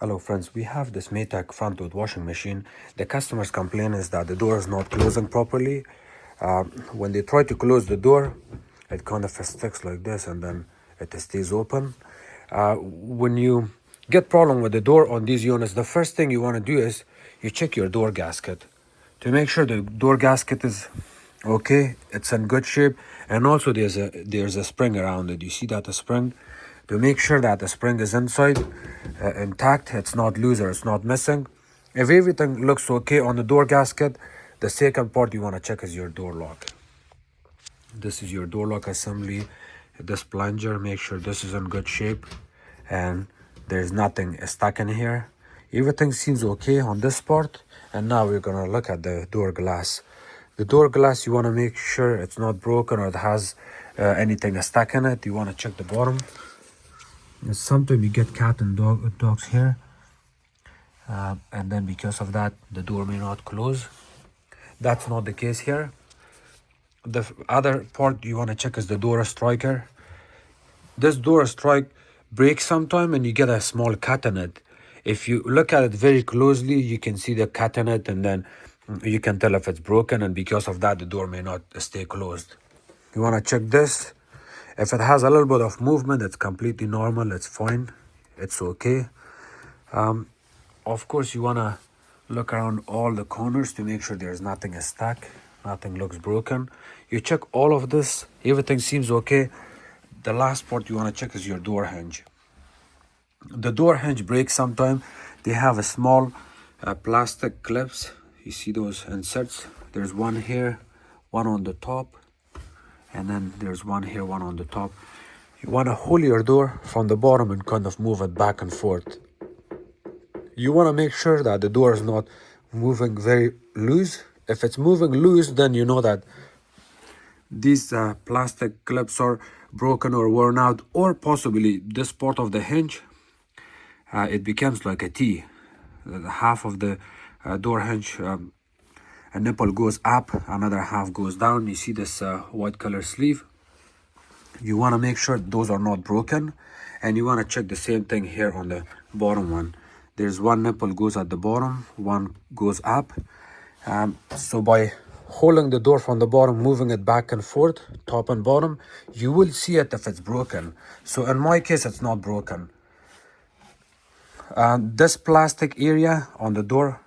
Hello friends, we have this Maytag front load washing machine. The customer's complaint is that the door is not closing properly. When they try to close the door, it kind of sticks like this and then it stays open. When you get problem with the door on these units, the first thing you want to do is you check your door gasket to make sure the door gasket is okay, it's in good shape, and also there's a spring around it. You see that the spring, to make sure that the spring is inside intact, it's not loose or it's not missing. If everything looks okay on the door gasket, the second part you want to check is your door lock. This is your door lock assembly. This plunger, make sure this is in good shape and there's nothing stuck in here. Everything seems okay on this part, and now we're gonna look at the door glass. The door glass, you want to make sure it's not broken or it has anything stuck in it. You want to check the bottom. Sometimes you get cat and dogs here, and then because of that the door may not close. That's not the case here. The other part you want to check is the door striker. This door strike breaks sometime and you get a small cut in it. If you look at it very closely, you can see the cut in it, and then you can tell if it's broken, and because of that the door may not stay closed. You want to check this. If it has a little bit of movement, it's completely normal, it's fine, it's okay. Of course you want to look around all the corners to make sure there's nothing stuck, nothing looks broken. You check all of this, everything seems okay. The last part you want to check is your door hinge. The door hinge breaks sometime. They have a small plastic clips. You see those inserts? There's one here, one on the top, and then there's one here, one on the top. You want to hold your door from the bottom and kind of move it back and forth. You want to make sure that the door is not moving very loose. If it's moving loose, then you know that these plastic clips are broken or worn out, or possibly this part of the hinge, it becomes like a T. Half of the door hinge, a nipple goes up, another half goes down. You see this white color sleeve. You want to make sure those are not broken, and you want to check the same thing here on the bottom one. There's one nipple goes at the bottom, one goes up. So by holding the door from the bottom, moving it back and forth, top and bottom, you will see it if it's broken. So in my case, it's not broken. This plastic area on the door,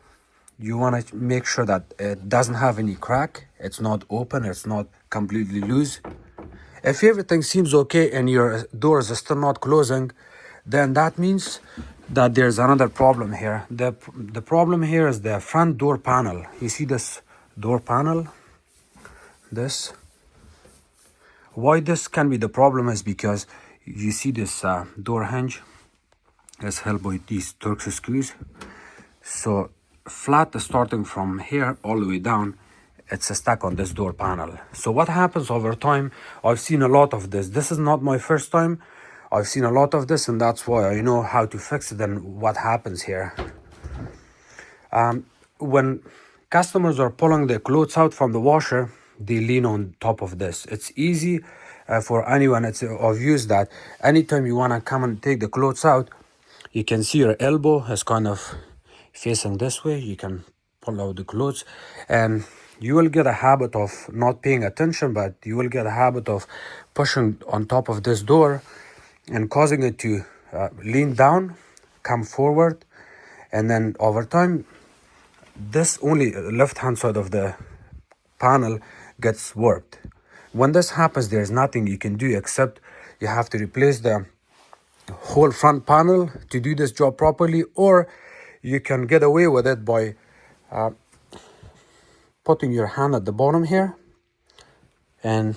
you want to make sure that it doesn't have any crack, it's not open, it's not completely loose. If everything seems okay and your door is still not closing, then that means that there's another problem here. The problem here is the front door panel. You see this door panel? This. Why this can be the problem is because you see this door hinge is held by these Turkish screws. So flat starting from here all the way down, it's stuck on this door panel. So what happens over time, I've seen a lot of this. This is not my first time. I've seen a lot of this, and that's why I know how to fix it and what happens here. When customers are pulling their clothes out from the washer, they lean on top of this. It's easy for anyone. It's obvious that anytime you want to come and take the clothes out, you can see your elbow is kind of facing this way. You can pull out the clothes, and you will get a habit of not paying attention, but you will get a habit of pushing on top of this door and causing it to lean down, come forward, and then over time this only left hand side of the panel gets warped. When this happens, there's nothing you can do except you have to replace the whole front panel to do this job properly, or you can get away with it by putting your hand at the bottom here and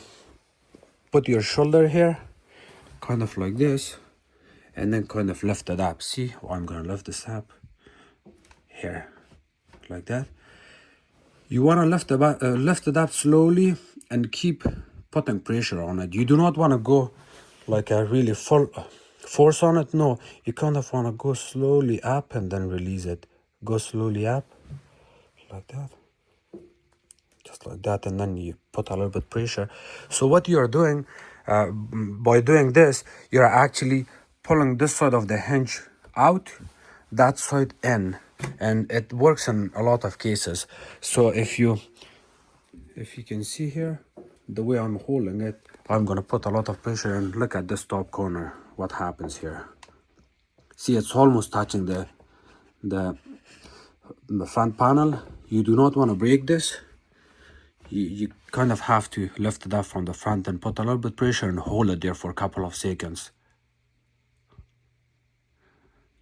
put your shoulder here, kind of like this, and then kind of lift it up. See, I'm gonna lift this up here like that. You want to lift it up slowly and keep putting pressure on it. You do not want to go like a really full force on it. No, you kind of want to go slowly up and then release it. Go slowly up like that, just like that, and then you put a little bit pressure. So what you are doing by doing this, you're actually pulling this side of the hinge out. that side in, and it works in a lot of cases. So if you can see here, the way I'm holding it, I'm gonna put a lot of pressure and look at this top corner, what happens here. See, it's almost touching the front panel. You do not want to break this. You kind of have to lift it up from the front and put a little bit pressure and hold it there for a couple of seconds.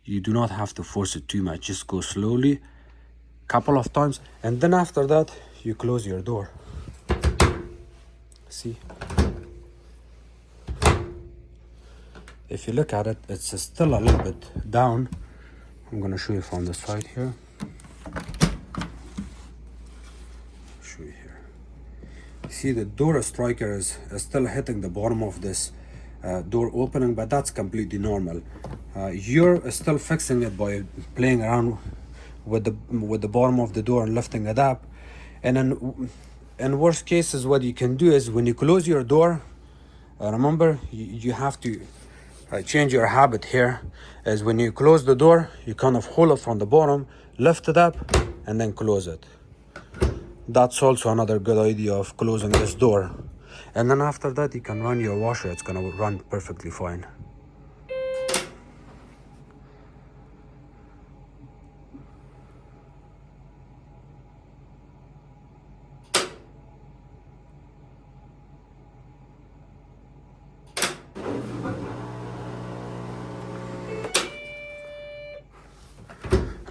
You do not have to force it too much, just go slowly, couple of times, and then after that you close your door. See, if you look at it, it's still a little bit down. I'm gonna show you from the side here. Show you here. See, the door striker is still hitting the bottom of this door opening, but that's completely normal. You're still fixing it by playing around with the bottom of the door and lifting it up. And then in worst cases, what you can do is when you close your door, remember you have to change your habit here. Is when you close the door, you kind of hold it from the bottom, lift it up, and then close it. That's also another good idea of closing this door. And then after that, you can run your washer. It's gonna run perfectly fine.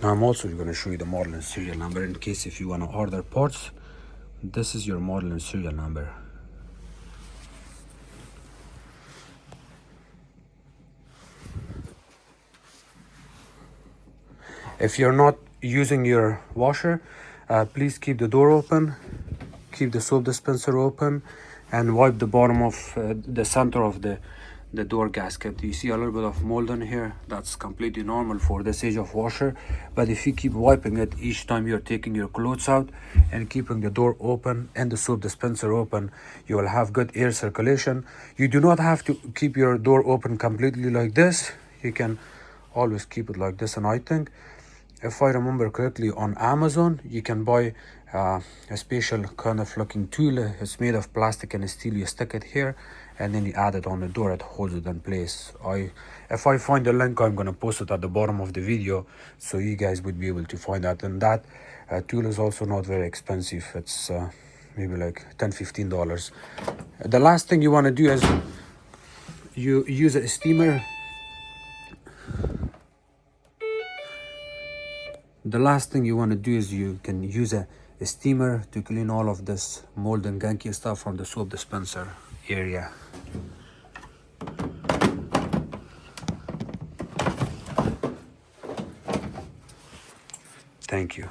And I'm also going to show you the model and serial number in case if you want to order parts. This is your model and serial number. If you're not using your washer, please keep the door open, keep the soap dispenser open, and wipe the bottom of the center of the door gasket. You see a little bit of mold in here. That's completely normal for this age of washer, but if you keep wiping it each time you're taking your clothes out and keeping the door open and the soap dispenser open, you will have good air circulation. You do not have to keep your door open completely like this. You can always keep it like this. And I think, if I remember correctly, on Amazon you can buy a special kind of looking tool. It's made of plastic and steel. You stick it here and then you add it on the door. It holds it in place. If I find the link, I'm gonna post it at the bottom of the video so you guys would be able to find that. And that tool is also not very expensive. It's maybe like $10-15. The last thing you want to do is you use a steamer. The last thing you want to do is you can use a steamer to clean all of this mold and gunky stuff from the soap dispenser area. Thank you.